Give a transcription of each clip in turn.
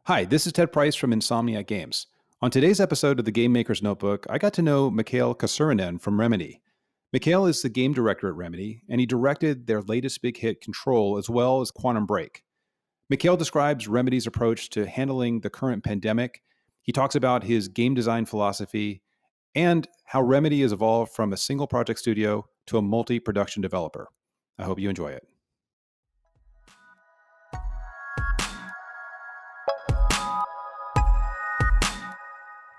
Hi, this is Ted Price from Insomniac Games. On today's episode of the Game Maker's Notebook, I got to know Mikael Kasurinen from Remedy. Mikael is the game director at Remedy, and he directed their latest big hit, Control, as well as Quantum Break. Mikael describes Remedy's approach to handling the current pandemic. He talks about his game design philosophy and how Remedy has evolved from a single project studio to a multi-production developer. I hope you enjoy it.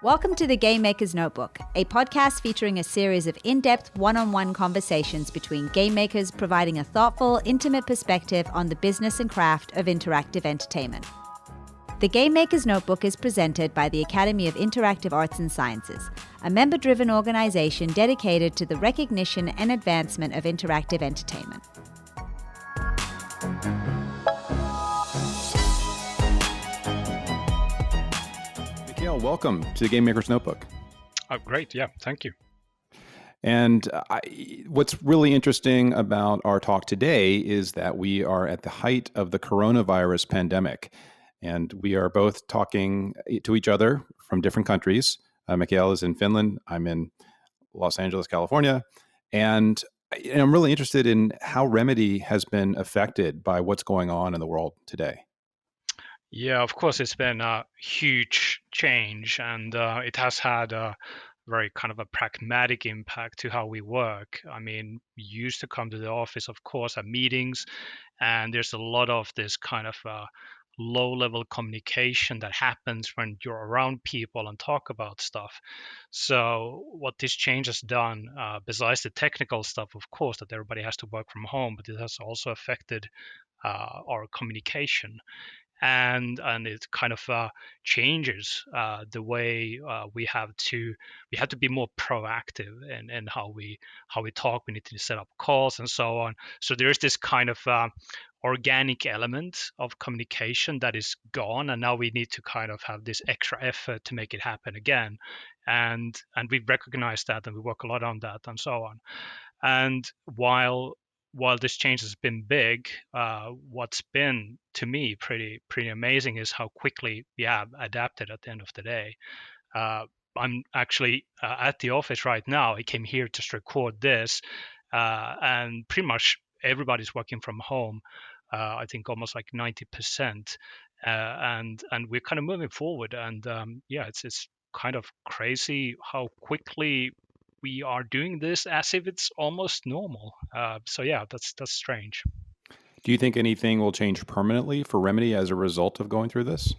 Welcome to the Game Maker's Notebook, a podcast featuring a series of in-depth one-on-one conversations between game makers providing a thoughtful, intimate perspective on the business and craft of interactive entertainment. The Game Maker's Notebook is presented by the Academy of Interactive Arts and Sciences, a member-driven organization dedicated to the recognition and advancement of interactive entertainment. Mikael, welcome to the Game Maker's Notebook. Oh, great. Yeah, thank you. And what's really interesting about our talk today is that we are at the height of the coronavirus pandemic. And we are both talking to each other from different countries. Mikael is in Finland. I'm in Los Angeles, California. And I'm really interested in how Remedy has been affected by what's going on in the world today. Yeah, of course, it's been a huge change, and it has had a very kind of a pragmatic impact to how we work. I mean, we used to come to the office, of course, at meetings, and there's a lot of this kind of low-level communication that happens when you're around people and talk about stuff. So what this change has done, besides the technical stuff, of course, that everybody has to work from home, but it has also affected our communication. And it kind of changes the way we have to be more proactive in how we talk. We need to set up calls and so on. So there is this kind of organic element of communication that is gone, and now we need to kind of have this extra effort to make it happen again. And we recognize that, and we work a lot on that, and so on. And while this change has been big, what's been to me pretty amazing is how quickly we have adapted at the end of the day. I'm actually at the office right now. I came here to record this, and pretty much everybody's working from home. I think almost like 90%, and we're kind of moving forward. And it's kind of crazy how quickly we are doing this as if it's almost normal. So yeah, that's strange. Do you think anything will change permanently for Remedy as a result of going through this?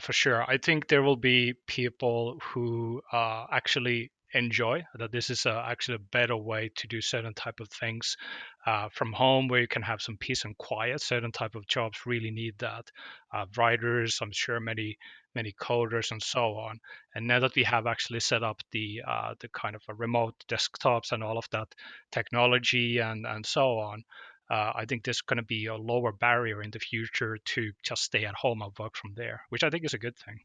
For sure. I think there will be people who actually enjoy that this is actually a better way to do certain type of things from home, where you can have some peace and quiet. Certain type of jobs really need that. Writers, I'm sure many coders and so on. And now that we have actually set up the kind of a remote desktops and all of that technology and so on, I think there's going to be a lower barrier in the future to just stay at home and work from there, which I think is a good thing.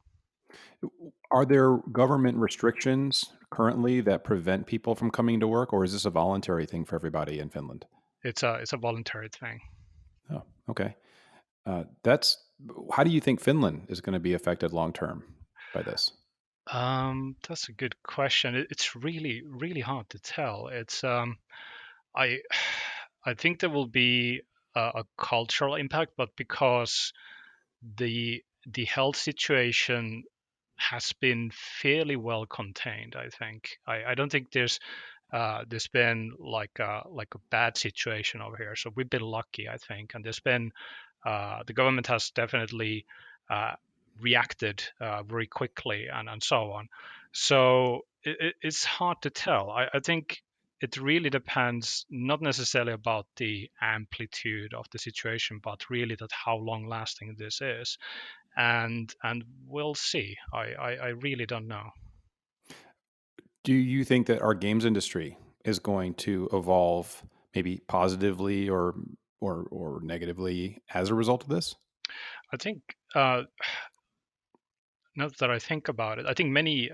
Are there government restrictions currently that prevent people from coming to work, or is this a voluntary thing for everybody in Finland? It's a voluntary thing. Oh, okay. How do you think Finland is going to be affected long term by this? That's a good question. It's really hard to tell. It's I I think there will be a cultural impact, but because the health situation has been fairly well contained, I think. I don't think there's been like a bad situation over here. So we've been lucky, I think, and there's been the government has definitely reacted very quickly and so on. So it's hard to tell. I think it really depends, not necessarily about the amplitude of the situation, but really that how long lasting this is. And we'll see. I really don't know. Do you think that our games industry is going to evolve maybe positively or negatively as a result of this? I think now that I think about it, I think many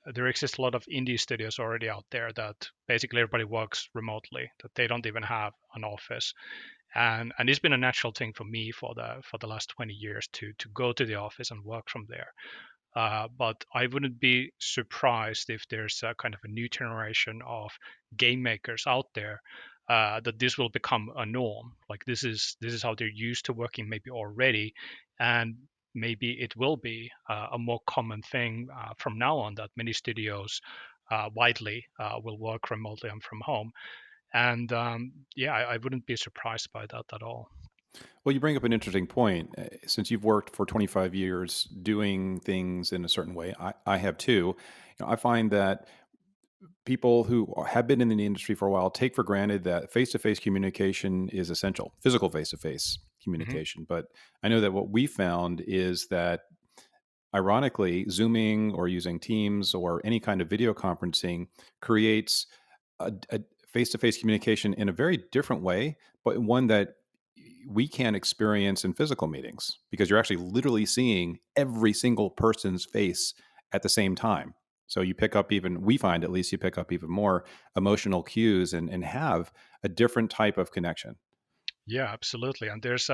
there exists a lot of indie studios already out there that basically everybody works remotely, that they don't even have an office. And it's been a natural thing for me for the last 20 years to go to the office and work from there. But I wouldn't be surprised if there's a kind of a new generation of game makers out there, that this will become a norm. Like this is how they're used to working maybe already, and maybe it will be a more common thing from now on, that many studios widely will work remotely and from home. And yeah, I wouldn't be surprised by that at all. Well, you bring up an interesting point. Since you've worked for 25 years doing things in a certain way, I have too. I find that people who have been in the industry for a while take for granted that face-to-face communication is essential, physical face-to-face Hmm. communication. But I know that what we found is that, ironically, Zooming or using Teams or any kind of video conferencing creates a face-to-face communication in a very different way, but one that we can't experience in physical meetings, because you're actually literally seeing every single person's face at the same time. So you pick up, even we find, at least, you pick up even more emotional cues and have a different type of connection. Yeah, absolutely. And there's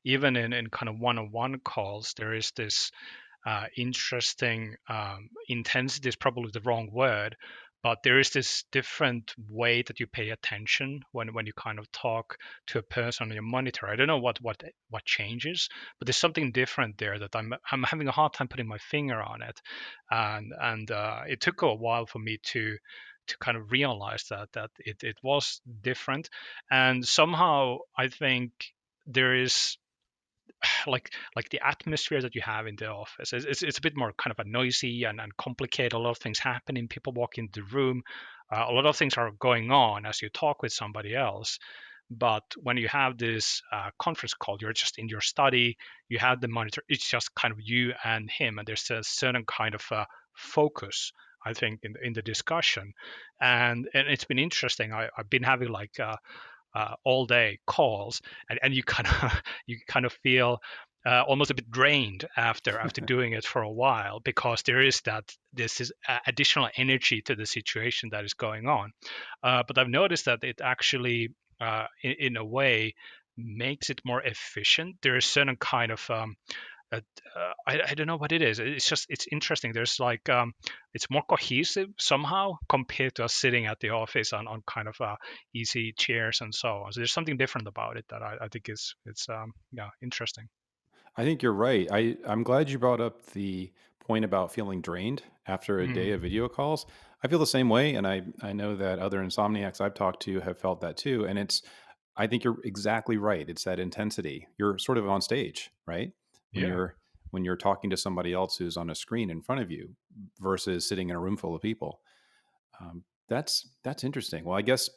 even in kind of one-on-one calls, there is this interesting intensity is probably the wrong word, but there is this different way that you pay attention when you kind of talk to a person on your monitor. I don't know what changes, but there's something different there that I'm having a hard time putting my finger on it. And it took a while for me to kind of realize that it was different. And somehow I think there is like the atmosphere that you have in the office. It's a bit more kind of a noisy and complicated. A lot of things happening. People walk into the room. A lot of things are going on as you talk with somebody else. But when you have this conference call, you're just in your study. You have the monitor. It's just kind of you and him, and there's a certain kind of focus, I think, in the discussion. And it's been interesting. I've been having like all day calls, and you kind of you kind of feel almost a bit drained after doing it for a while, because there is that this is additional energy to the situation that is going on. But I've noticed that it actually, in a way, makes it more efficient. There is certain kind of uh, I don't know what it is. It's just it's interesting. There's like it's more cohesive somehow compared to us sitting at the office on kind of easy chairs and so on. So there's something different about it that I think is it's yeah, interesting. I think you're right. I'm glad you brought up the point about feeling drained after a day of Mm, video calls. I feel the same way, and I know that other insomniacs I've talked to have felt that too. And I think you're exactly right. It's that intensity. You're sort of on stage, right? When yeah. you're talking to somebody else who's on a screen in front of you versus sitting in a room full of people. That's interesting. Well, I guess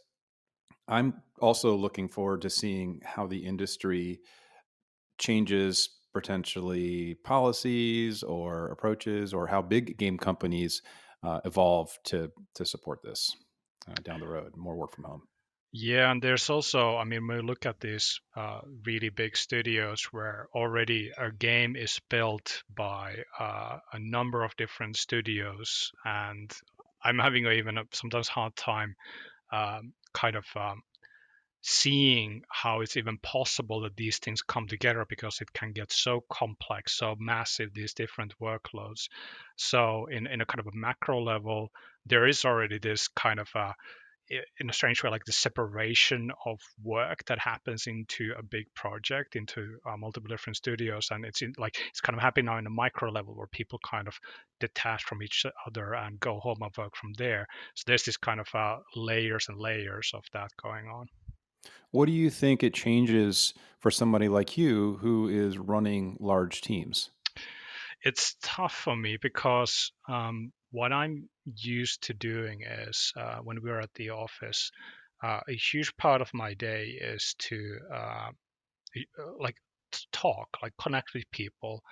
I'm also looking forward to seeing how the industry changes, potentially policies or approaches, or how big game companies evolve to support this down the road. More work from home. Yeah, and there's also, I mean, when we look at these really big studios where already a game is built by a number of different studios, and I'm having even a sometimes hard time kind of seeing how it's even possible that these things come together, because it can get so complex, so massive, these different workloads. So in a kind of a macro level, there is already this kind of in a strange way, like the separation of work that happens into a big project, into multiple different studios, and like it's kind of happening now in a micro level where people kind of detach from each other and go home and work from there. So there's this kind of layers and layers of that going on. What do you think it changes for somebody like you who is running large teams? It's tough for me because what I'm used to doing is when we're at the office, a huge part of my day is to like talk, like connect with people,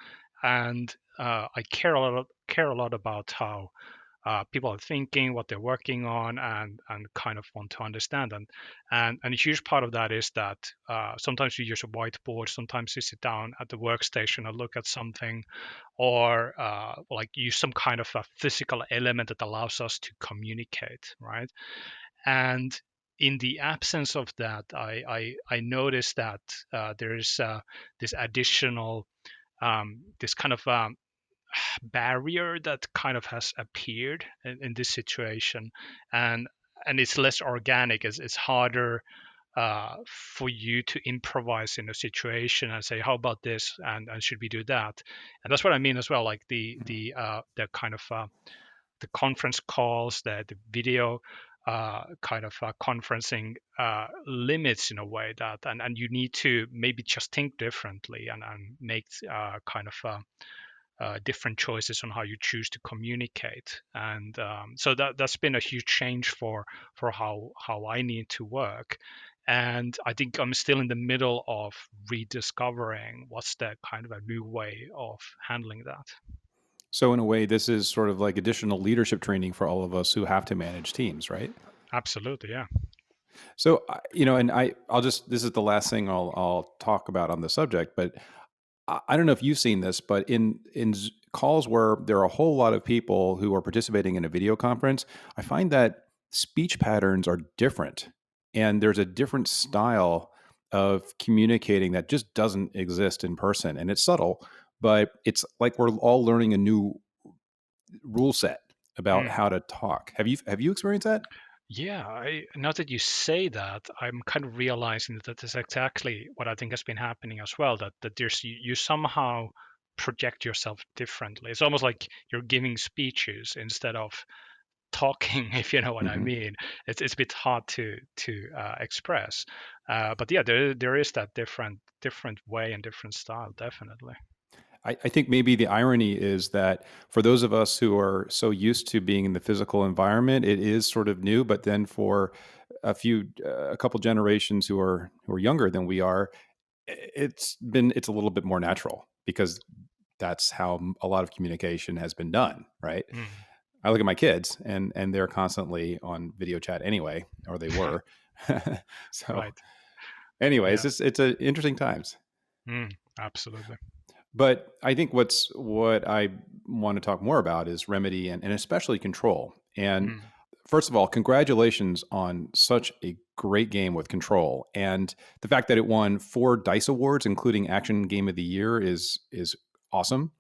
and I care a lot about how people are thinking, what they're working on, and kind of want to understand. And a huge part of that is that sometimes you use a whiteboard, sometimes you sit down at the workstation and look at something, or like use some kind of a physical element that allows us to communicate, right? And in the absence of that, I noticed that there is this additional this kind of barrier that kind of has appeared in this situation, and it's less organic. It's harder for you to improvise in a situation and say, how about this, and should we do that? And that's what I mean as well, like the kind of the conference calls, the video kind of conferencing limits in a way that, and you need to maybe just think differently and make kind of different choices on how you choose to communicate. And so that's been a huge change for how I need to work. And I think I'm still in the middle of rediscovering what's the kind of a new way of handling that. So in a way, this is sort of like additional leadership training for all of us who have to manage teams, right? Absolutely, yeah. So and I'll just, this is the last thing I'll talk about on the subject, but I don't know if you've seen this, but in calls where there are a whole lot of people who are participating in a video conference, I find that speech patterns are different, and there's a different style of communicating that just doesn't exist in person, and it's subtle, but it's like we're all learning a new rule set about Mm. how to talk. Have you experienced that? Yeah, now that you say that, I'm kind of realizing that that's exactly what I think has been happening as well. That there's you somehow project yourself differently. It's almost like you're giving speeches instead of talking, if you know what I Hmm. mean. It's a bit hard to express, but yeah, there is that different way and different style, definitely. I think maybe the irony is that for those of us who are so used to being in the physical environment, it is sort of new. But then for a couple generations who are younger than we are, it's a little bit more natural because that's how a lot of communication has been done, right? Mm. I look at my kids and they're constantly on video chat anyway, or they were. So, Right. anyways, Yeah. it's a interesting times. Mm. Absolutely. But I think what I want to talk more about is remedy and especially control. And Mm. first of all, congratulations on such a great game with control. And the fact that it won 4 DICE awards, including Action Game of the Year, is awesome.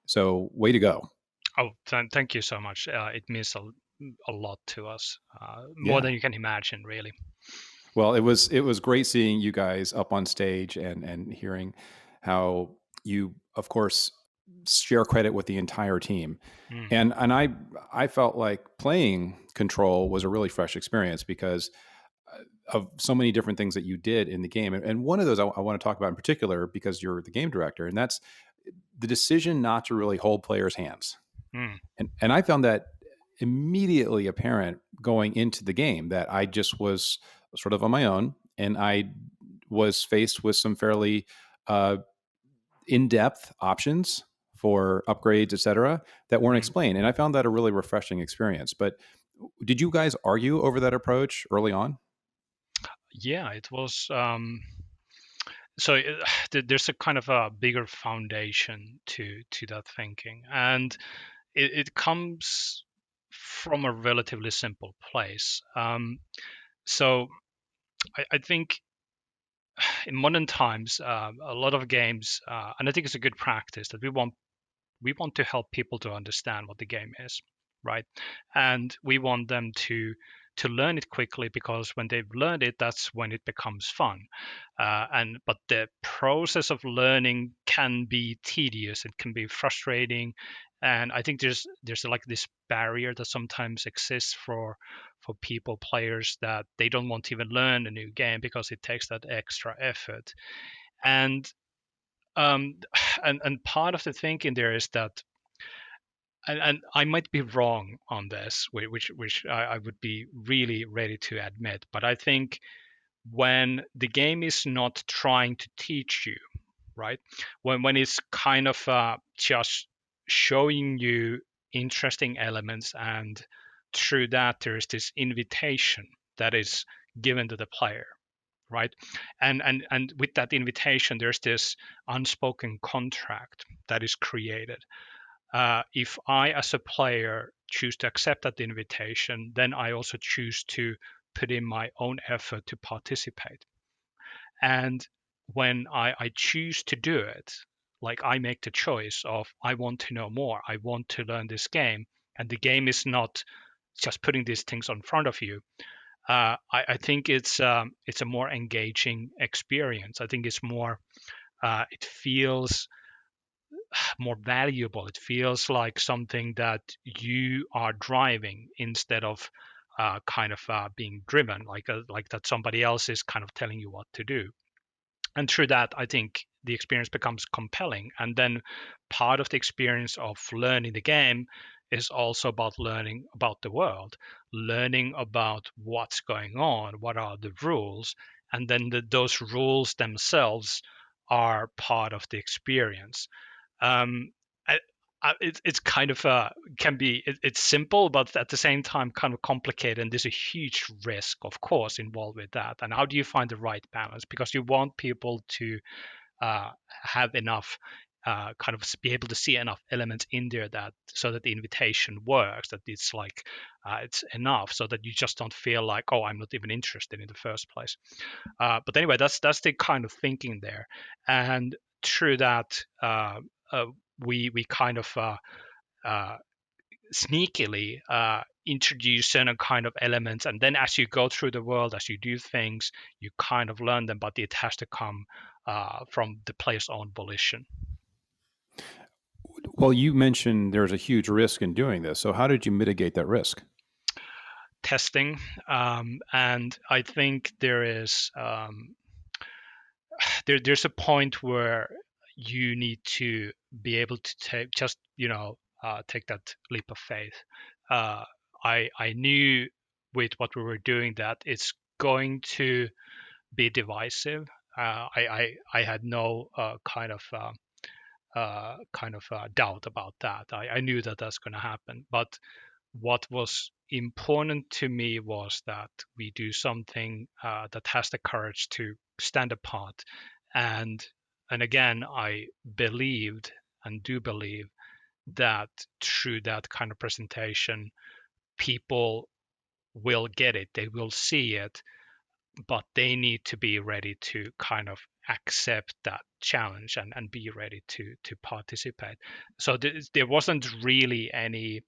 So way to go. Oh, thank you so much. It means a lot to us, more Yeah. than you can imagine, really. Well, it was great seeing you guys up on stage and hearing how you, of course, share credit with the entire team. Mm. And I felt like playing Control was a really fresh experience because of so many different things that you did in the game. And one of those I want to talk about in particular because you're the game director, and that's the decision not to really hold players' hands. Mm. And I found that immediately apparent going into the game, that I just was sort of on my own, and I was faced with some fairly uh, in-depth options for upgrades, et cetera, that weren't Mm. explained. And I found that a really refreshing experience. But did you guys argue over that approach early on? Yeah, it was. So there's a kind of a bigger foundation to that thinking, and it comes from a relatively simple place. So I think in modern times, a lot of games, and I think it's a good practice that we want to help people to understand what the game is, right? And we want them to learn it quickly, because when they've learned it, that's when it becomes fun. And but the process of learning can be tedious, it can be frustrating, and I think there's like this barrier that sometimes exists for people, players, that they don't want to even learn a new game because it takes that extra effort. And um, and part of the thinking there is that, and I might be wrong on this, which I would be really ready to admit, but I think when the game is not trying to teach you, right? When it's kind of just showing you interesting elements, and through that there's this invitation that is given to the player, right? And with that invitation, there's this unspoken contract that is created. If I, as a player, choose to accept that invitation, then I also choose to put in my own effort to participate. And when I choose to do it, like I make the choice of I want to know more, I want to learn this game, and the game is not just putting these things in front of you. I think it's a more engaging experience. I think it's more it feels more valuable. It feels like something that you are driving instead of being driven, like that somebody else is kind of telling you what to do. And through that, I think the experience becomes compelling. And then part of the experience of learning the game is also about learning about the world, learning about what's going on, what are the rules, and then those rules themselves are part of the experience. um, I, it's kind of can be it's simple, but at the same time kind of complicated, and there's a huge risk, of course, involved with that. And how do you find the right balance? Because you want people to have enough kind of be able to see enough elements in there that so that the invitation works, that it's like it's enough so that you just don't feel like, oh, I'm not even interested in the first place. But anyway, that's the kind of thinking there. And through that, uh, we kind of uh, sneakily introduce certain kind of elements, and then as you go through the world, as you do things, you kind of learn them, but it has to come from the player's own volition. Well, you mentioned there's a huge risk in doing this. So how did you mitigate that risk? Testing, and I think there's a point where you need to be able to take that leap of faith. I knew with what we were doing that it's going to be divisive. I had no doubt about that. I knew that that's going to happen. But what was important to me was that we do something that has the courage to stand apart. And and again, I believed and do believe that through that kind of presentation, people will get it, they will see it, but they need to be ready to kind of accept that challenge and be ready to participate. So there wasn't really any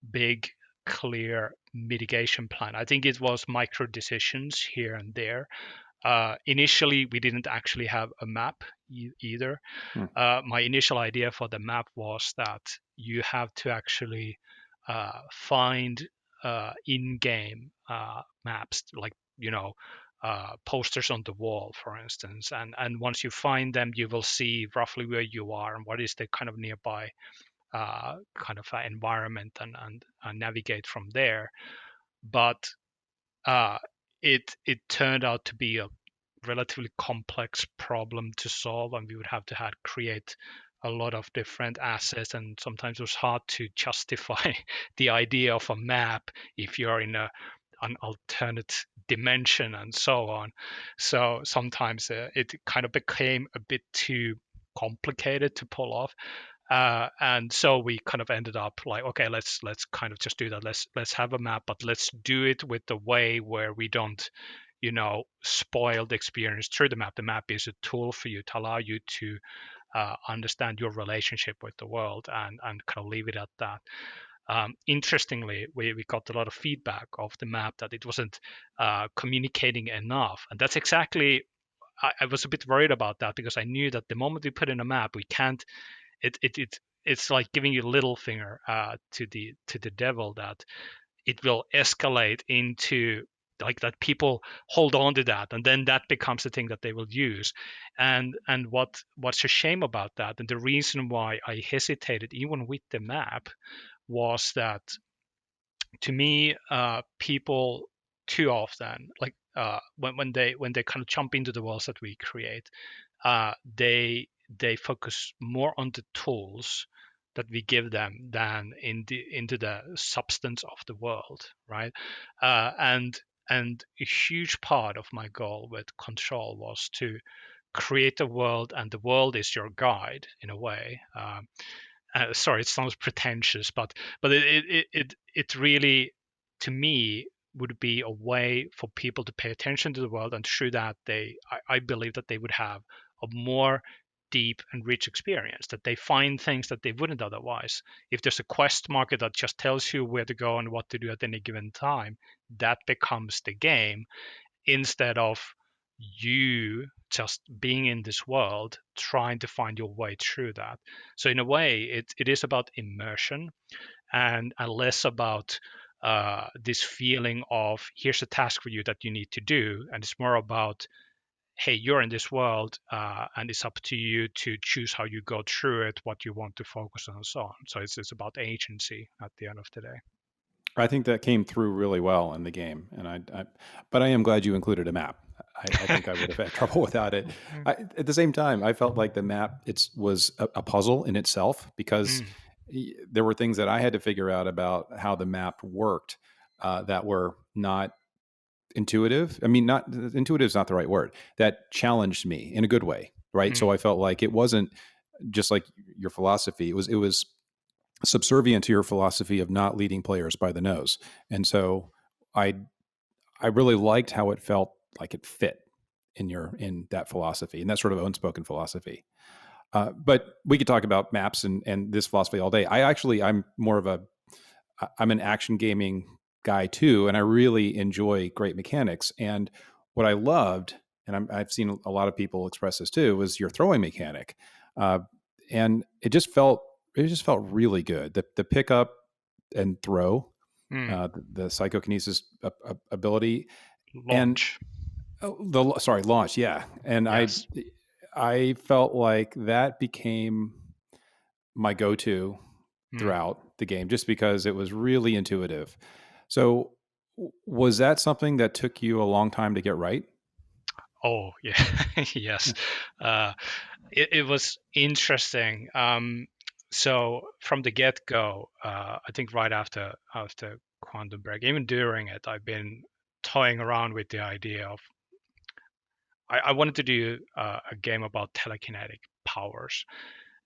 big clear mitigation plan. I think it was micro decisions here and there. Initially, we didn't actually have a map either. My initial idea for the map was that you have to actually find in-game maps, like posters on the wall, for instance. And once you find them, you will see roughly where you are and what is the kind of nearby environment, and navigate from there. But it turned out to be a relatively complex problem to solve, and we would have to create a lot of different assets, and sometimes it was hard to justify the idea of a map if you're in an alternate dimension and so on. So sometimes it kind of became a bit too complicated to pull off. And so we kind of ended up like, okay, let's kind of just do that. Let's have a map, but let's do it with the way where we don't, spoil the experience through the map. The map is a tool for you to allow you to understand your relationship with the world, and kind of leave it at that. Interestingly, we got a lot of feedback of the map that it wasn't communicating enough, and that's exactly. I was a bit worried about that, because I knew that the moment we put in a map, we can't. It's like giving your little finger to the devil, that it will escalate into like that people hold on to that, and then that becomes the thing that they will use. And what's a shame about that, and the reason why I hesitated even with the map, was that to me, people too often, like when they kind of jump into the worlds that we create, they focus more on the tools that we give them than into the substance of the world, right? And a huge part of my goal with Control was to create a world, and the world is your guide in a way. Sorry, it sounds pretentious, but it really, to me, would be a way for people to pay attention to the world, and through that I believe that they would have a more deep and rich experience, that they find things that they wouldn't otherwise. If there's a quest market that just tells you where to go and what to do at any given time, that becomes the game, instead of you just being in this world trying to find your way through that. So in a way, it is about immersion, and less about this feeling of here's a task for you that you need to do, and it's more about, hey, you're in this world, and it's up to you to choose how you go through it, what you want to focus on, and so on. So it's about agency at the end of the day. I think that came through really well in the game, and but I am glad you included a map. I think I would have had trouble without it. At the same time, I felt like the map was a puzzle in itself, because there were things that I had to figure out about how the map worked that were not intuitive. I mean, not intuitive is not the right word. That challenged me in a good way, right? So I felt like it wasn't just like your philosophy. It was subservient to your philosophy of not leading players by the nose. And so I really liked how it felt like it fit in that philosophy, and that sort of unspoken philosophy. But we could talk about maps and this philosophy all day. I'm an action gaming guy too, and I really enjoy great mechanics. And what I loved, and I've seen a lot of people express this too, was your throwing mechanic, and it just felt really good. The pick up and throw, the psychokinesis ability, Launch. and launch, yeah. And Yes. I felt like that became my go-to throughout the game, just because it was really intuitive. So was that something that took you a long time to get right? Oh, yeah. Yes. It was interesting. So from the get-go, I think right after Quantum Break, even during it, I've been toying around with the idea of I wanted to do a game about telekinetic powers,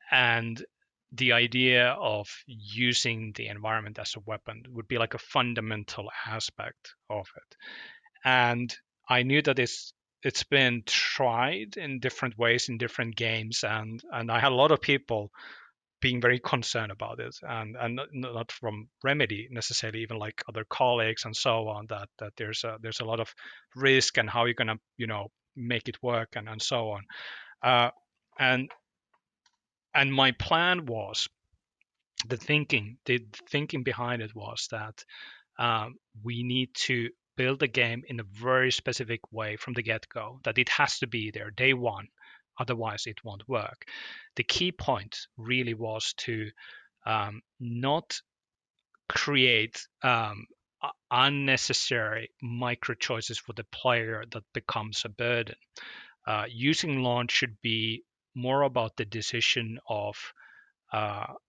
and the idea of using the environment as a weapon would be like a fundamental aspect of it. And I knew that it's been tried in different ways in different games, and I had a lot of people being very concerned about it, and not from Remedy necessarily, even like other colleagues and so on, that there's a lot of risk and how you're gonna make it work, and so on. uh, and and my plan was, the thinking behind it was that we need to build the game in a very specific way from the get-go, that it has to be there day one, otherwise it won't work. The key point really was to not create unnecessary micro choices for the player that becomes a burden. Using launch should be more about the decision of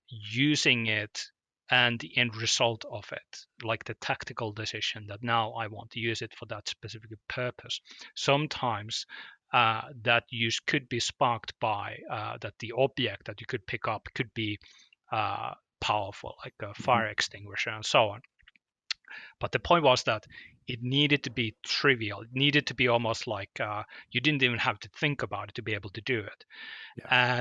using it and the end result of it, like the tactical decision that now I want to use it for that specific purpose. Sometimes that use could be sparked by that the object that you could pick up could be powerful, like a fire extinguisher and so on. But the point was that it needed to be trivial. It needed to be almost like you didn't even have to think about it to be able to do it. Yeah.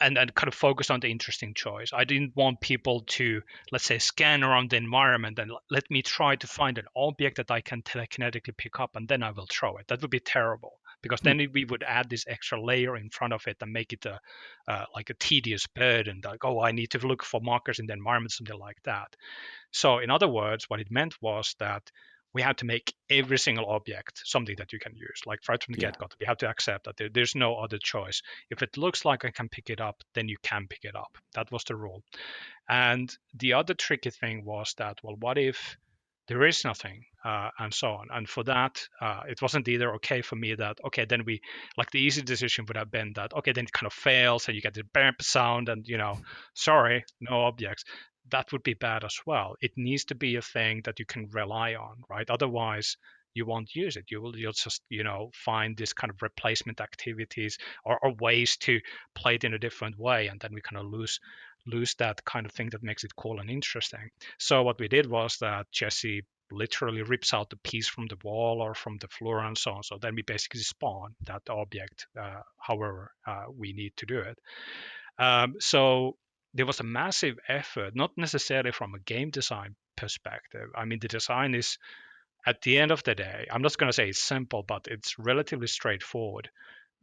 And kind of focus on the interesting choice. I didn't want people to, let's say, scan around the environment and let me try to find an object that I can telekinetically pick up and then I will throw it. That would be terrible, because then we would add this extra layer in front of it and make it like a tedious burden. Like, oh, I need to look for markers in the environment, something like that. So in other words, what it meant was that we had to make every single object something that you can use. Like right from the get-go, we have to accept that there's no other choice. If it looks like I can pick it up, then you can pick it up. That was the rule. And the other tricky thing was that, well, what if there is nothing, and so on? And for that, it wasn't either okay for me that, okay, then we, like the easy decision would have been that, okay, then it kind of fails and you get the burp sound and, sorry, no objects. That would be bad as well. It needs to be a thing that you can rely on, right? Otherwise, you won't use it. You'll just find this kind of replacement activities or ways to play it in a different way, and then we kind of lose that kind of thing that makes it cool and interesting. So what we did was that Jesse literally rips out the piece from the wall or from the floor and so on. So then we basically spawn that object, however we need to do it. So there was a massive effort, not necessarily from a game design perspective. I mean, the design is, at the end of the day, I'm not going to say it's simple, but it's relatively straightforward.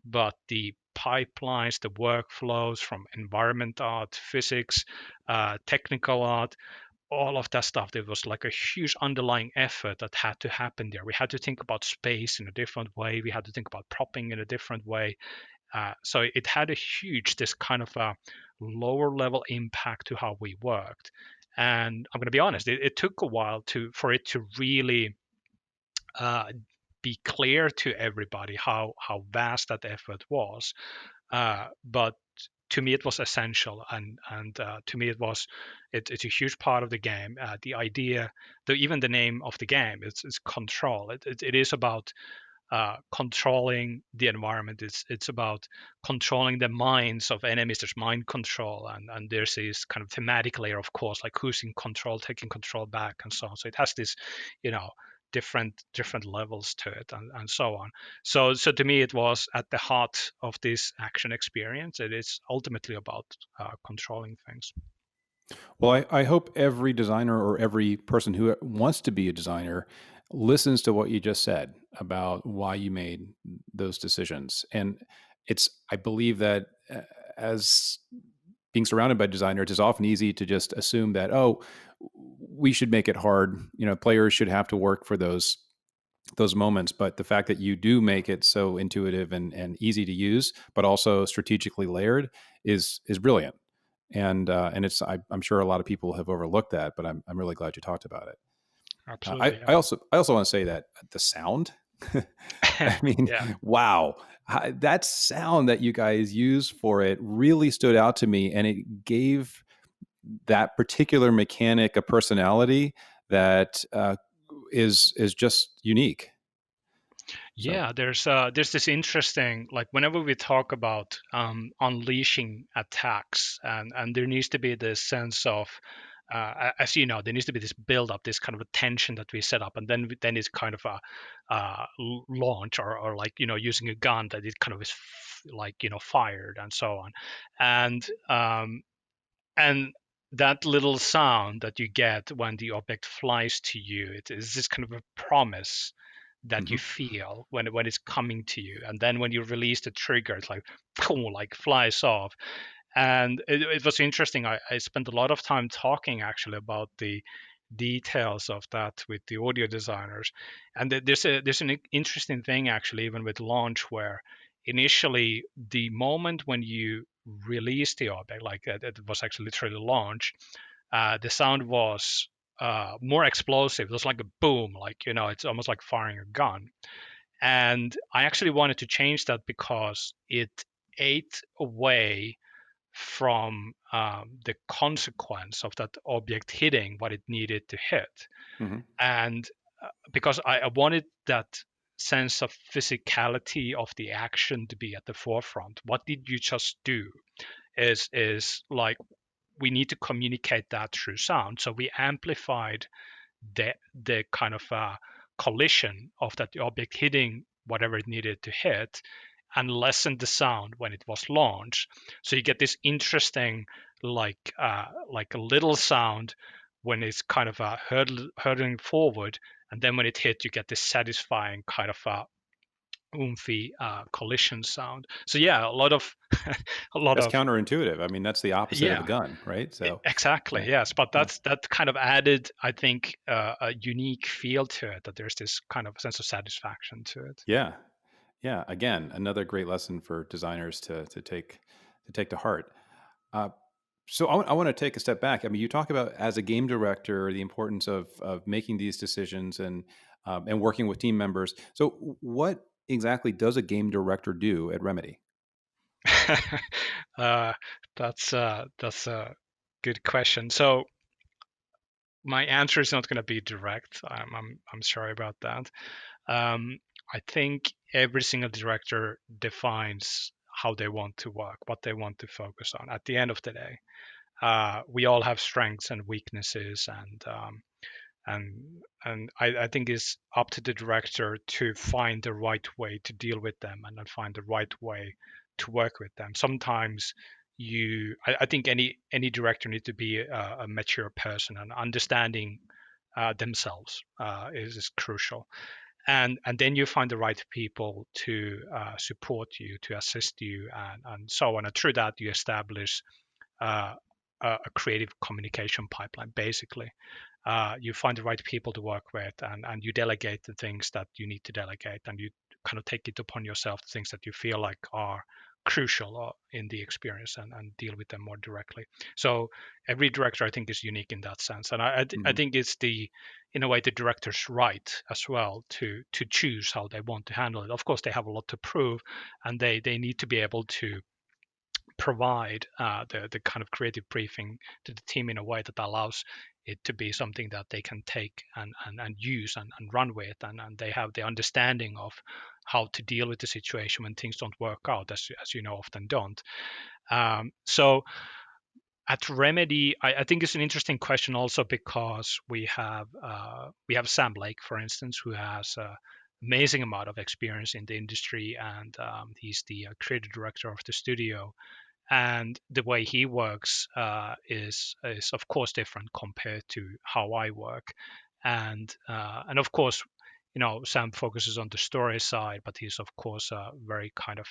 But the pipelines, the workflows from environment art, physics, technical art, all of that stuff, there was like a huge underlying effort that had to happen there. We had to think about space in a different way. We had to think about propping in a different way. So it had a huge, this kind of a lower level impact to how we worked. And I'm going to be honest, it took a while for it to really be clear to everybody how vast that effort was. But to me, it was essential, and to me, it's a huge part of the game. The idea, even the name of the game, it's control. It is about controlling the environment. It's about controlling the minds of enemies. There's mind control, and there's this kind of thematic layer, of course, like who's in control, taking control back, and so on. So it has this, different levels to it, and so on. So to me, it was at the heart of this action experience. It is ultimately about controlling things. Well, I hope every designer or every person who wants to be a designer listens to what you just said about why you made those decisions. And I believe that as being surrounded by designers, it's often easy to just assume that, oh, we should make it hard. Players should have to work for those moments. But the fact that you do make it so intuitive and easy to use, but also strategically layered is brilliant. And I'm sure a lot of people have overlooked that, but I'm really glad you talked about it. Absolutely. I also want to say that the sound, I mean, Yeah. wow, that sound that you guys use for it really stood out to me, and it gave that particular mechanic a personality that is just unique. Yeah, there's this interesting, like whenever we talk about unleashing attacks, and there needs to be this sense of as you know, there needs to be this build up, this kind of a tension that we set up, and then it's kind of a launch, or like using a gun that it kind of is like fired and so on, and that little sound that you get when the object flies to you, it is this kind of a promise that you feel when it's coming to you, and then when you release the trigger, it's like boom, like flies off. And it was interesting. I spent a lot of time talking actually about the details of that with the audio designers, and there's an interesting thing actually, even with launch, where initially the moment when you release the object, like it was actually literally launch, the sound was more explosive. It was like a boom, like it's almost like firing a gun. And I actually wanted to change that because it ate away from the consequence of that object hitting what it needed to hit. Mm-hmm. And because I wanted that sense of physicality of the action to be at the forefront. What did you just do? Is like, we need to communicate that through sound. So we amplified the kind of collision of that object hitting whatever it needed to hit, and lessened the sound when it was launched. So you get this interesting, like a little sound when it's kind of hurtling forward, and then when it hit, you get this satisfying kind of oomphy collision sound. So yeah, a lot of That's counterintuitive. I mean, that's the opposite of a gun, right? So exactly, yeah. yes, but that kind of added, I think, a unique feel to it, that there's this kind of sense of satisfaction to it. Yeah. Again, another great lesson for designers to take to heart. So I want to take a step back. I mean, you talk about, as a game director, the importance of making these decisions and working with team members. So what exactly does a game director do at Remedy? That's a good question. So my answer is not going to be direct. I'm sorry about that. I think every single director defines how they want to work, what they want to focus on. At the end of the day, we all have strengths and weaknesses, and I think it's up to the director to find the right way to deal with them and then find the right way to work with them. Sometimes I think any director needs to be a mature person, and understanding themselves is crucial. And then you find the right people to support you, to assist you, and so on. And through that, you establish uh, a creative communication pipeline, basically. You find the right people to work with, and you delegate the things that you need to delegate, and you kind of take it upon yourself, the things that you feel like are crucial in the experience, and deal with them more directly. So every director, I think, is unique in that sense. And I think it's in a way, the director's right as well to choose how they want to handle it. Of course, they have a lot to prove, and they need to be able to provide the kind of creative briefing to the team in a way that allows it to be something that they can take and use and run with, and they have the understanding of how to deal with the situation when things don't work out, as you know, often don't. So at Remedy, I think it's an interesting question also, because we have Sam Blake, for instance, who has amazing amount of experience in the industry, and he's the creative director of the studio. And the way he works is of course different compared to how I work, and of course, Sam focuses on the story side, but he's of course very kind of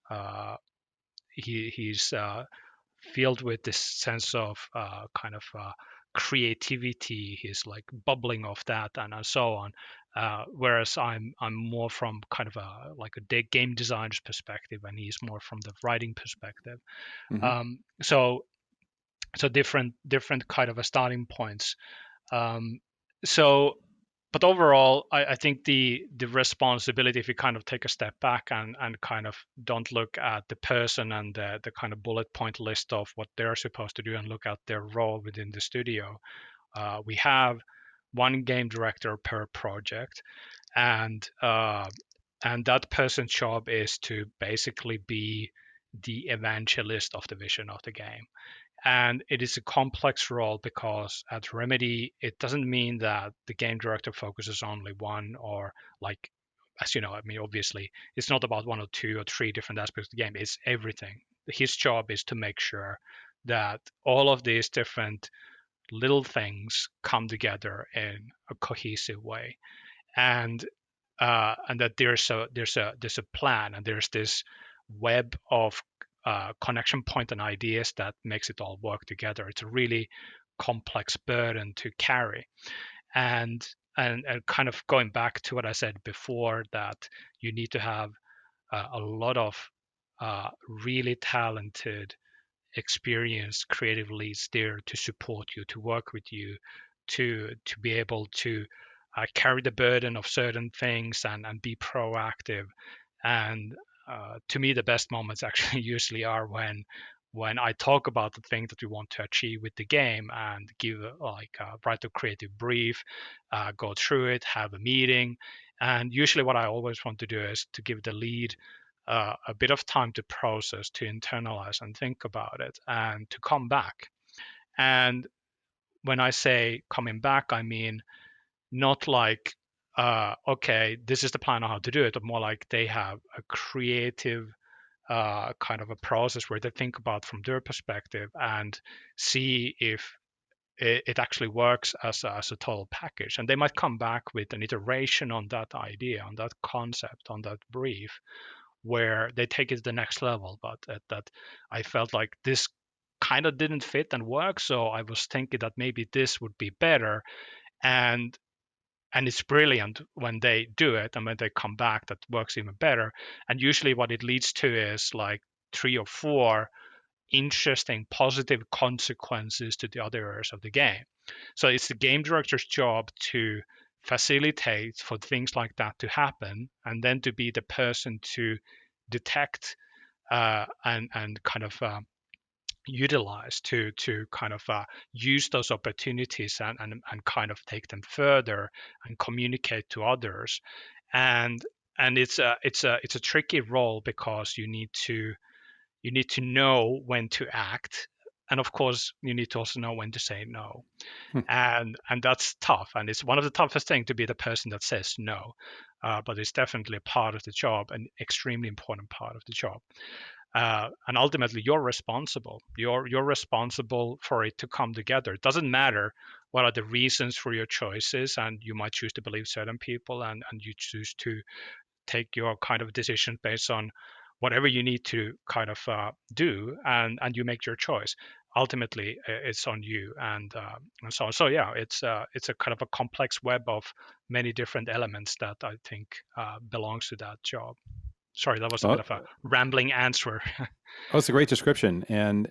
uh, he's filled with this sense of kind of creativity. He's like bubbling off that, and so on. Whereas I'm more from kind of a game designer's perspective, and he's more from the writing perspective. So different kind of a starting points. Um, so but overall, I think the responsibility, if you kind of take a step back and kind of don't look at the person and the kind of bullet point list of what they're supposed to do, and look at their role within the studio, we have one game director per project, and that person's job is to basically be the evangelist of the vision of the game. And it is a complex role, because at Remedy, it doesn't mean that the game director focuses only one, or like, as you know, I mean, obviously, it's not about one or two or three different aspects of the game. It's everything. His job is to make sure that all of these different little things come together in a cohesive way, and that there's a plan, and there's this web of connection point and ideas that makes it all work together. It's a really complex burden to carry, and and kind of going back to what I said before, that you need to have a lot of really talented, experienced creative leads there to support you, to work with you, to be able to carry the burden of certain things, and be proactive. And to me, the best moments actually usually are when I talk about the thing that we want to achieve with the game, and give write a creative brief, go through it, have a meeting. And usually what I always want to do is to give the lead a bit of time to process, to internalize and think about it, and to come back. And when I say coming back, I mean not like, okay, this is the plan on how to do it, but more like they have a creative kind of a process where they think about from their perspective, and see if it actually works as a total package. And they might come back with an iteration on that idea, on that concept, on that brief, where they take it to the next level. But that I felt like this kind of didn't fit and work, so I was thinking that maybe this would be better. And it's brilliant when they do it, and when they come back, that works even better. And usually what it leads to is like 3 or 4 interesting positive consequences to the other areas of the game. So it's the game director's job to facilitate for things like that to happen, and then to be the person to detect and kind of utilize to kind of use those opportunities, and kind of take them further and communicate to others. And it's a tricky role, because you need to know when to act, And of course, you need to also know when to say no. Hmm. And that's tough. And it's one of the toughest things to be the person that says no. But it's definitely a part of the job, an extremely important part of the job. And ultimately, you're responsible. You're responsible for it to come together. It doesn't matter what are the reasons for your choices, and you might choose to believe certain people, and you choose to take your kind of decision based on whatever you need to kind of do, and you make your choice. Ultimately, it's on you, and so on. So yeah, it's a kind of a complex web of many different elements that I think belongs to that job. Sorry, that was a bit of a Well, rambling answer. oh, it's a great description. And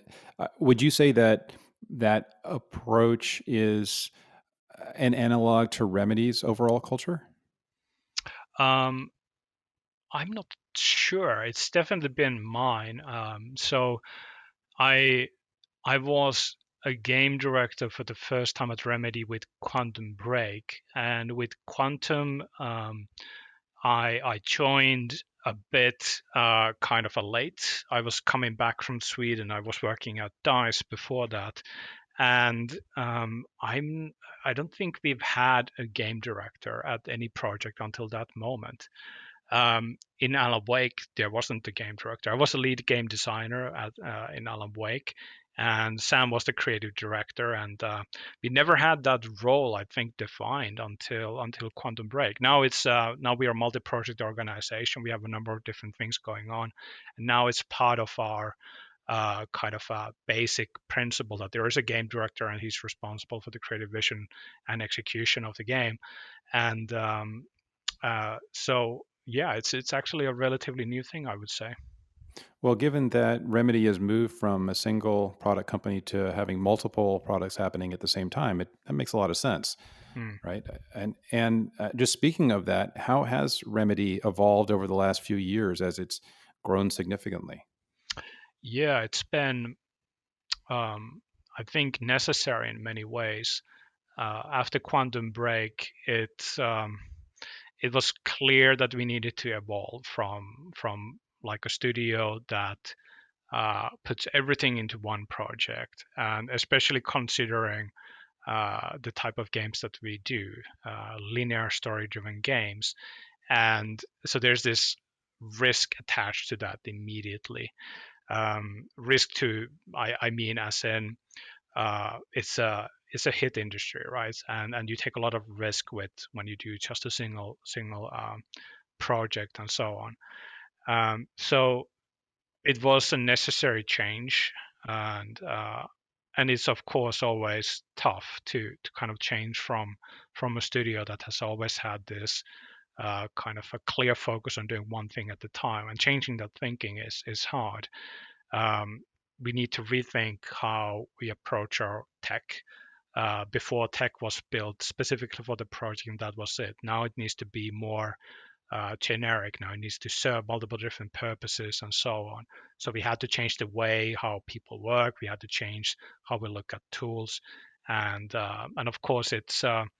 would you say that that approach is an analog to Remedy's overall culture? um, I'm not sure. It's definitely been mine. So I I was a game director for the first time at Remedy with Quantum Break, and with Quantum, I joined a bit kind of a late. I was coming back from Sweden. I was working at Dice before that, and I don't think we've had a game director at any project until that moment. In Alan Wake, there wasn't a game director. I was a lead game designer in Alan Wake, and Sam was the creative director. And we never had that role, I think, defined until Quantum Break. Now now we are a multi-project organization. We have a number of different things going on, and now it's part of our kind of a basic principle that there is a game director and he's responsible for the creative vision and execution of the game. And so yeah, it's actually a relatively new thing, I would say. Well, given that Remedy has moved from a single product company to having multiple products happening at the same time, that makes a lot of sense, Hmm. right? And just speaking of that, how has Remedy evolved over the last few years as it's grown significantly? Yeah, it's been I think necessary in many ways. After Quantum Break, it was clear that we needed to evolve from like a studio that puts everything into one project, and especially considering the type of games that we do, linear story-driven games, and so there's this risk attached to that immediately. Risk to, I mean, as in it's a hit industry, right? And you take a lot of risk with when you do just a single project and so on. So it was a necessary change, and and it's of course always tough to kind of change from a studio that has always had this kind of a clear focus on doing one thing at a time, and changing that thinking is hard. Um, we need to rethink how we approach our tech. Before, tech was built specifically for the project, and that was it. Now it needs to be more generic. Now it needs to serve multiple different purposes and so on. So we had to change the way how people work. We had to change how we look at tools, and of course it's an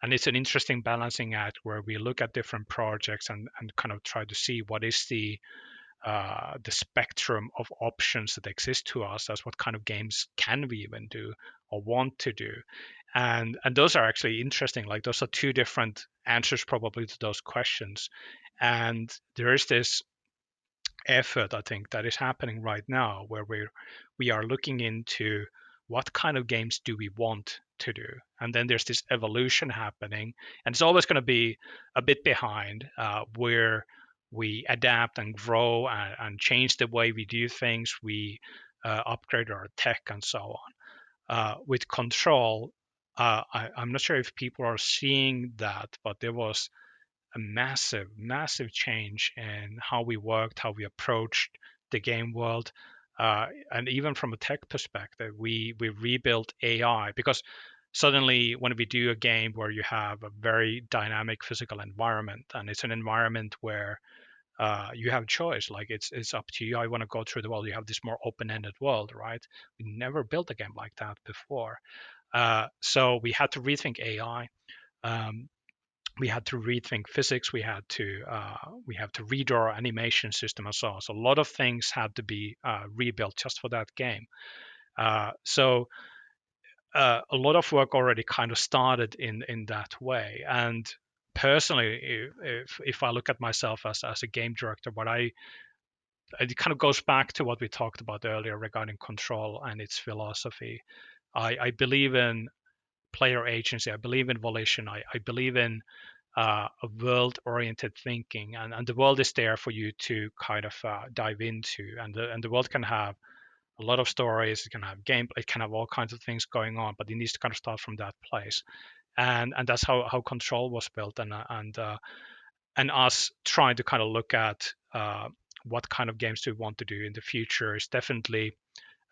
interesting balancing act where we look at different projects and kind of try to see what is the spectrum of options that exist to us as what kind of games can we even do or want to do. And those are actually interesting. Like those are two different answers probably to those questions. And there is this effort, I think, that is happening right now where we are looking into what kind of games do we want to do. And then there's this evolution happening, and it's always going to be a bit behind, where we adapt and grow and change the way we do things. We upgrade our tech and so on. With Control, I'm not sure if people are seeing that, but there was a massive change in how we worked, how we approached the game world. And even from a tech perspective, we rebuilt AI, because suddenly when we do a game where you have a very dynamic physical environment, and it's an environment where you have choice, like it's up to you. I want to go through the world. You have this more open-ended world, right? We never built a game like that before. So we had to rethink AI. Um, we had to rethink physics. We have to redraw our animation system and so on. So a lot of things had to be rebuilt just for that game. So a lot of work already kind of started in that way. And personally, if I look at myself as a game director, it kind of goes back to what we talked about earlier regarding control and its philosophy. I believe in player agency. I believe in volition. I believe in a world-oriented thinking, and the world is there for you to kind of dive into, and the world can have a lot of stories. It can have gameplay. It can have all kinds of things going on, but it needs to kind of start from that place, and that's how Control was built, and us trying to kind of look at what kind of games do we want to do in the future is definitely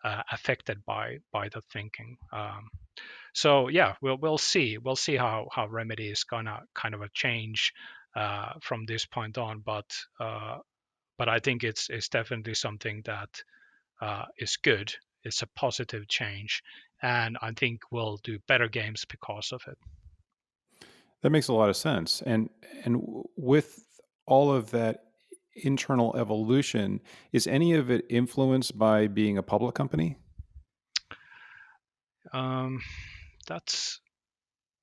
affected by the thinking. So yeah, we'll see how Remedy is gonna kind of a change from this point on, but I think it's definitely something that is good. It's a positive change, and I think we'll do better games because of it. That makes a lot of sense. And with all of that internal evolution, is any of it influenced by being a public company? Um, that's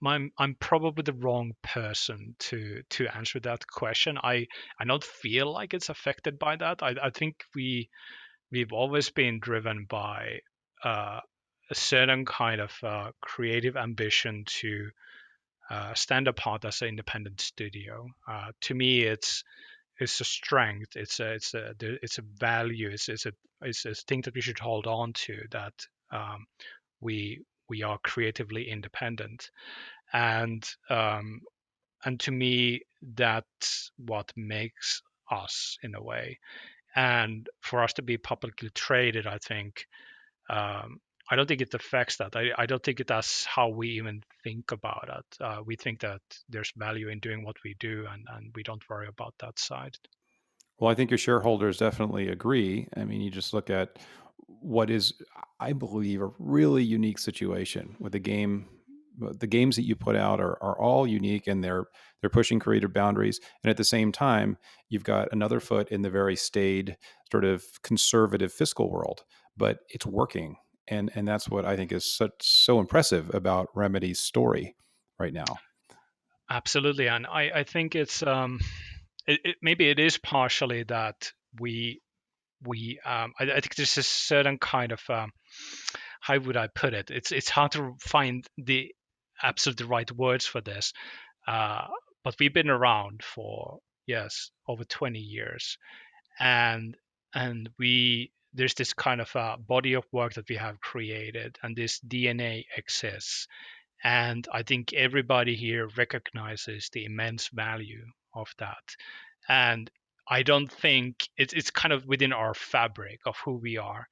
I'm probably the wrong person to answer that question. I don't feel like it's affected by that. I think we've always been driven by uh, a certain kind of creative ambition to stand apart as an independent studio. To me, it's a strength. It's a value. It's a thing that we should hold on to. That um, we are creatively independent, and um, and to me, that's what makes us in a way. And for us to be publicly traded, I think I don't think it affects that. I don't think that's how we even think about it. We think that there's value in doing what we do, and we don't worry about that side. Well, I think your shareholders definitely agree. I mean, you just look at what is, I believe, a really unique situation with the game. The games that you put out are all unique, and they're pushing creative boundaries. And at the same time, you've got another foot in the very staid, sort of conservative fiscal world, but it's working. And that's what I think is so impressive about Remedy's story right now. Absolutely, and I think maybe it is partially that I think there's a certain kind of how would I put it? It's hard to find the absolutely right words for this, uh, but we've been around for yes over 20 years, and we there's this kind of body of work that we have created, and this DNA exists, and I think everybody here recognizes the immense value of that. And I don't think it's kind of within our fabric of who we are.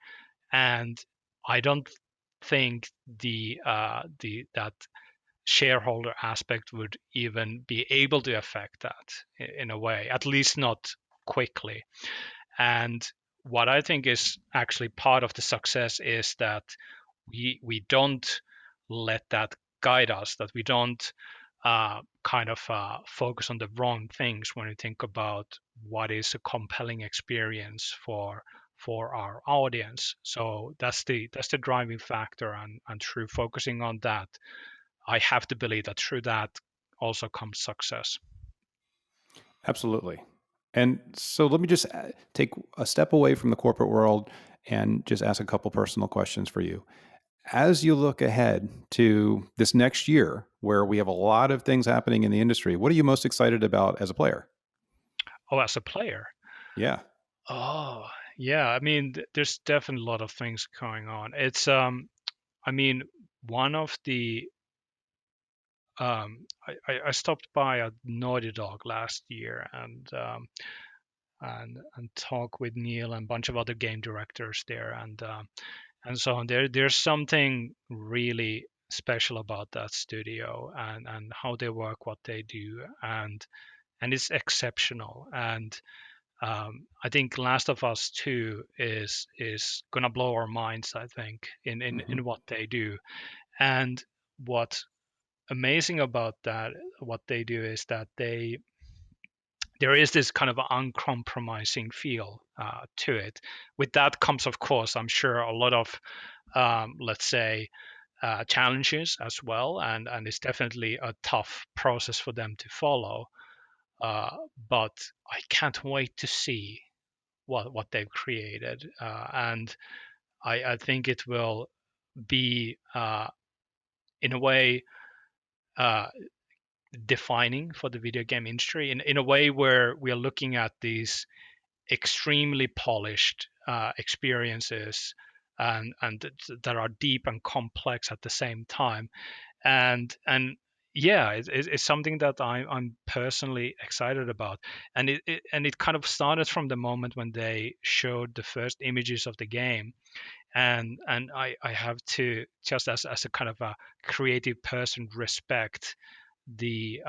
And I don't think the that shareholder aspect would even be able to affect that in a way, at least not quickly. And what I think is actually part of the success is that we don't let that guide us, that we don't kind of focus on the wrong things when we think about what is a compelling experience for our audience. So that's the driving factor, and through focusing on that, I have to believe that through that also comes success. Absolutely. And so let me just take a step away from the corporate world and just ask a couple personal questions for you. As you look ahead to this next year, where we have a lot of things happening in the industry, what are you most excited about as a player? Oh, as a player, Yeah. oh yeah, I mean, there's definitely a lot of things going on. I mean, one of the I stopped by a Naughty Dog last year, and talk with Neil and a bunch of other game directors there, and so on. There's something really special about that studio, and how they work, what they do, and it's exceptional. And I think Last of Us 2 is gonna blow our minds. I think Hmm. in what they do, and what amazing about that what they do is that there is this kind of uncompromising feel to it. With that comes, of course, I'm sure, a lot of, let's say, challenges as well, and it's definitely a tough process for them to follow. But I can't wait to see what they've created, and I think it will be, in a way, uh, defining for the video game industry in a way where we are looking at these extremely polished experiences and that are deep and complex at the same time, and yeah, it's something that I'm personally excited about, and it kind of started from the moment when they showed the first images of the game, and I have to, just as a kind of a creative person, respect the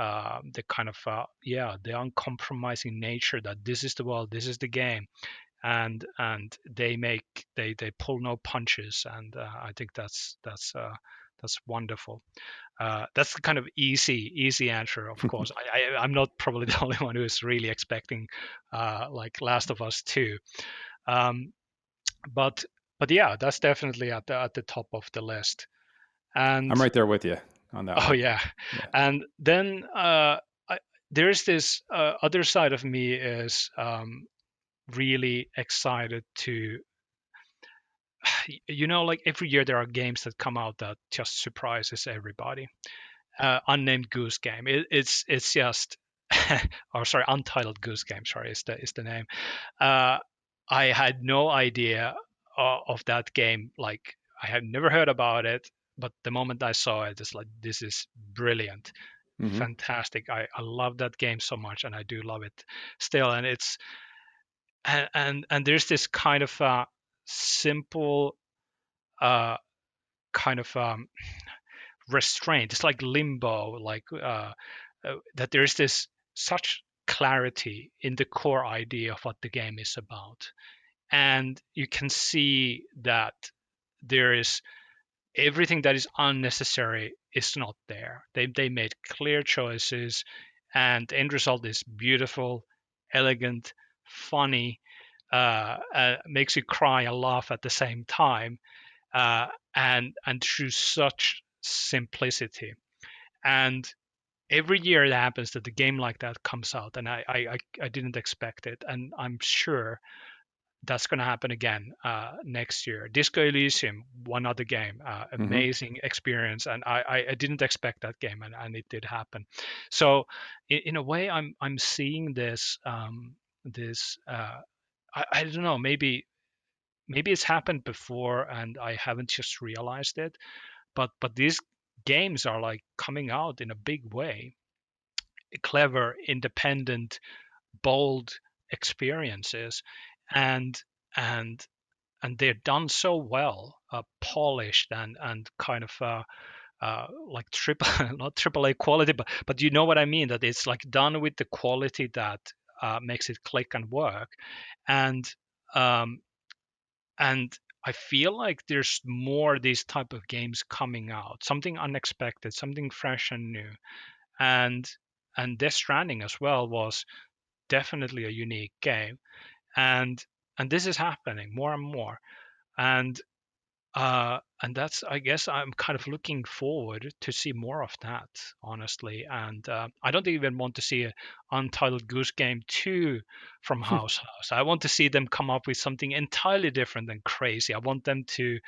kind of yeah, the uncompromising nature that this is the world, this is the game, and they pull no punches, and I think that's wonderful. That's the kind of easy answer. Of course, I'm not probably the only one who is really expecting like Last of Us 2. Um, but but yeah, that's definitely at the top of the list. And I'm right there with you on that oh one. yeah, Yeah. and then there's this other side of me is really excited to, like every year there are games that come out that just surprises everybody. Unnamed Goose Game. It's just, or sorry, Untitled Goose Game. Sorry, is the name. Uh, I had no idea of that game. Like I had never heard about it, but the moment I saw it, it's like, this is brilliant, Mm-hmm. fantastic. I love that game so much, and I do love it still. And it's and there's this kind of simple uh, kind of restraint. It's like limbo, like that there's this such clarity in the core idea of what the game is about, and you can see that there is everything that is unnecessary is not there. They made clear choices, and the end result is beautiful, elegant, funny, makes you cry and laugh at the same time, and through such simplicity. And every year it happens that a game like that comes out, and I didn't expect it, and I'm sure that's going to happen again next year. Disco Elysium, one other game, Mm-hmm. amazing experience, and I didn't expect that game, and it did happen. So in a way, I'm seeing this this I don't know, maybe it's happened before and I haven't just realized it, but these games are like coming out in a big way, clever, independent, bold experiences, and and and they're done so well, polished and kind of like triple not triple A quality, but you know what I mean, that it's like done with the quality that makes it click and work, and um, and I feel like there's more these type of games coming out, something unexpected, something fresh and new, and Death Stranding as well was definitely a unique game, and this is happening more and more, and that's, I guess, I'm kind of looking forward to see more of that, honestly. And I don't even want to see a Untitled Goose Game 2 from House. I want to see them come up with something entirely different and crazy. I want them to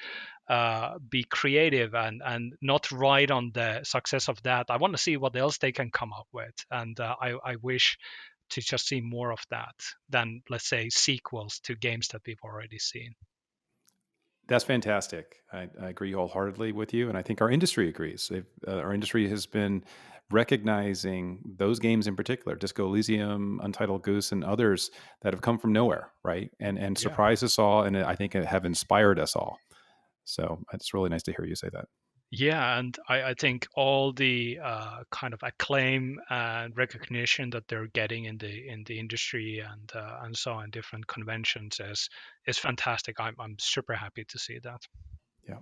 be creative and not ride on the success of that. I want to see what else they can come up with, and I wish to just see more of that than, let's say, sequels to games that we've already seen. That's fantastic. I agree wholeheartedly with you, and I think our industry agrees. Our industry has been recognizing those games in particular, Disco Elysium, Untitled Goose, and others that have come from nowhere, right? And Yeah. surprised us all, and I think have inspired us all. So it's really nice to hear you say that. Yeah, and I think all the kind of acclaim and recognition that they're getting in the industry and so on, different conventions, is fantastic. I'm super happy to see that. Yeah.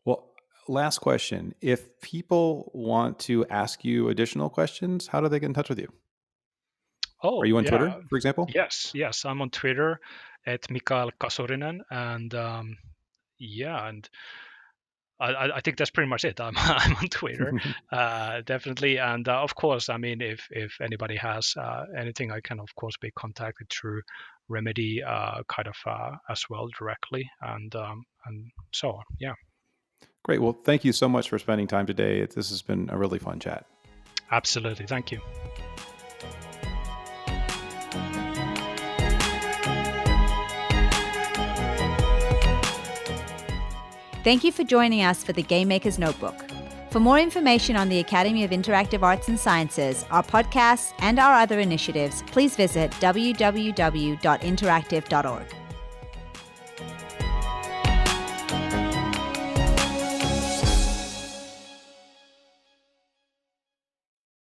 Well, last question. If people want to ask you additional questions, how do they get in touch with you? Oh, Are you on yeah. Twitter, for example? Yes, I'm on Twitter at Mikael Kasurinen, and and I think that's pretty much it. I'm on Twitter, definitely, and of course, I mean, if anybody has anything, I can of course be contacted through Remedy, as well directly, and so on. Yeah, Great. Well, thank you so much for spending time today. This has been a really fun chat. absolutely. Thank you. Thank you for joining us for the Game Maker's Notebook. For more information on the Academy of Interactive Arts and Sciences, our podcasts, and our other initiatives, please visit www.interactive.org.